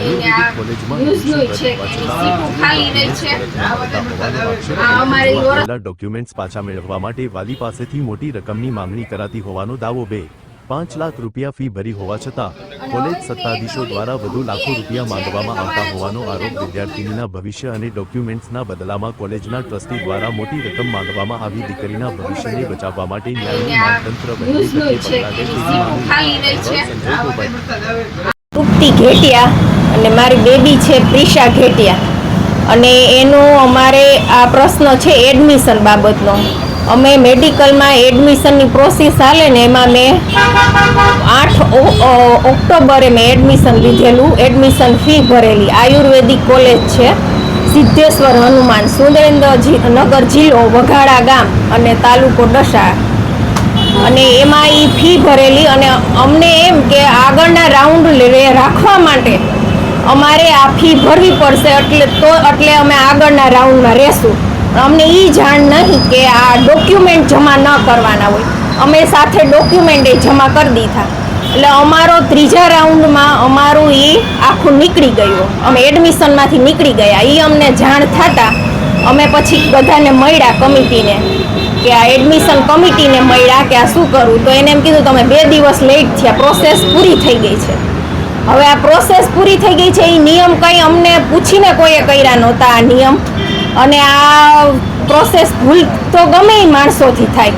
આયુર્વેદિક કોલેજમાં સીટો ખાલી રહી છે। અમારી ડોક્યુમેન્ટ્સ પાછા મેળવવા માટે વાલી પાસેથી મોટી રકમની માંગણી કરાતી હોવાનો દાવો 2.5 લાખ રૂપિયા ફી ભરી હોવા છતાં કોલેજ સત્તાધીશો દ્વારા વધુ લાખો રૂપિયા માંગવામાં આવતા હોવાનો આરોપ વિદ્યાર્થીનીના ભવિષ્ય અને ડોક્યુમેન્ટ્સના બદલામાં કોલેજના ટ્રસ્ટી દ્વારા મોટી રકમ માંગવામાં આવી દીકરીના ભવિષ્યને બચાવવા માટે ન્યાયનું માનતંત્ર વહેલી તકે તૃપ્તિ ઘેટિયા અને મારી બેબી છે પ્રિશા ઘેટિયા અને એનો અમારે આ પ્રશ્ન છે એડમિશન બાબતનો। અમે મેડિકલમાં એડમિશનની પ્રોસેસ ચાલે ને એમાં મેં 8 ઓક્ટોબરે મેં એડમિશન લીધેલું, એડમિશન ફી ભરેલી। આયુર્વેદિક કોલેજ છે, સિદ્ધેશ્વર હનુમાન, સુરેન્દ્રનગર જિલ્લો, વઘાડા ગામ અને તાલુકો ડસા, અને એમાં એ ફી ભરેલી। અને અમને એમ કે આગળના રાઉન્ડ રાખવા માટે અમારે આ ફી ભરવી પડશે, એટલે અમે આગળના રાઉન્ડમાં રહેશું। અમને એ જાણ નહીં કે આ ડોક્યુમેન્ટ જમા ન કરવાના હોય, અમે સાથે ડોક્યુમેન્ટ જમા કરી દીધા, એટલે અમારો ત્રીજા રાઉન્ડમાં અમારું એ આખું નીકળી ગયું, અમે એડમિશનમાંથી નીકળી ગયા। એ અમને જાણ થતાં અમે પછી બધાને મળ્યા કમિટીને, કે આ એડમિશન કમિટીને મળ્યા કે આ શું કરવું, તો એને એમ કીધું તમે 2 દિવસ લેટ થયા, પ્રોસેસ પૂરી થઈ ગઈ છે। હવે આ પ્રોસેસ પૂરી થઈ ગઈ છે, એ નિયમ કંઈ અમને પૂછીને કોઈએ કર્યા નહોતા આ નિયમ, અને આ પ્રોસેસ ભૂલ તો ગમે એ માણસોથી થાય।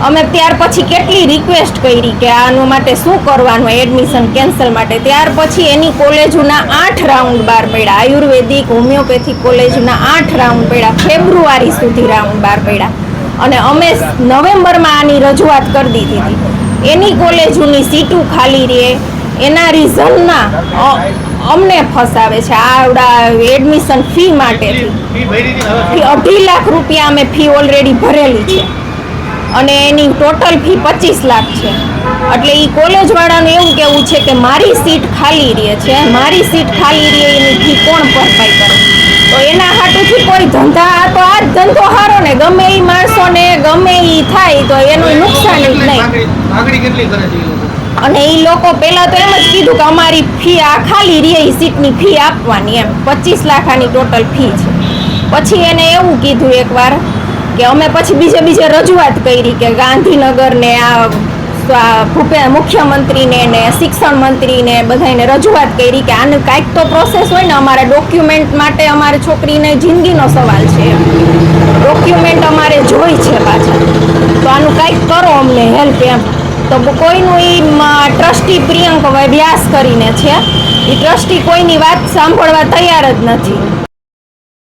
અમે ત્યાર પછી કેટલી રિક્વેસ્ટ કરી કે આનું માટે શું કરવાનું એડમિશન કેન્સલ માટે, ત્યાર પછી એની કોલેજોના 8 રાઉન્ડ બહાર પડ્યા, આયુર્વેદિક હોમિયોપેથિક કોલેજના 8 રાઉન્ડ પડ્યા, ફેબ્રુઆરી સુધી રાઉન્ડ બહાર પડ્યા, અને અમે નવેમ્બરમાં આની રજૂઆત કરી દીધી હતી। એની કોલેજોની સીટો ખાલી રહે એના રીઝનના અમને ફસાવે છે। આવડા એડમિશન ફી માટેથી 2.5 લાખ રૂપિયા અમે ફી ઓલરેડી ભરેલી છે, અને એની ટોટલ ફી 25 લાખ છે। એટલે એ કોલેજવાળાનું એવું કહેવું છે કે મારી સીટ ખાલી રહે છે, મારી સીટ ખાલી રહે એની ફી કોણ ભરપાઈ કરે? તો એના હાટુથી કોઈ ધંધા, તો આ જ ધંધો સારો ને, ગમે એ માણસોને ગમે એ થાય તો એનું નુકસાન જ નહીં। અને એ લોકો પહેલાં તો એમ જ કીધું કે અમારી ફી આ ખાલી રહે એ સીટની ફી આપવાની, એમ 25 લાખ આની ટોટલ ફી છે। પછી એને એવું કીધું એકવાર કે અમે પછી બીજે રજૂઆત કરી કે ગાંધીનગરને આ મુખ્યમંત્રીને ને શિક્ષણ મંત્રીને બધાને રજૂઆત કરી કે આનું કાંઈક તો પ્રોસેસ હોય ને, અમારા ડોક્યુમેન્ટ માટે અમારી છોકરીને જિંદગીનો સવાલ છે, ડોક્યુમેન્ટ અમારે જોઈ છે પાછા, તો આનું કાંઈક કરો, અમને હેલ્પ એમ। તો કોઈનું એ ટ્રસ્ટી પ્રિયંક વ્યાસ કરીને છે, એ ટ્રસ્ટી કોઈની વાત સાંભળવા તૈયાર જ નથી।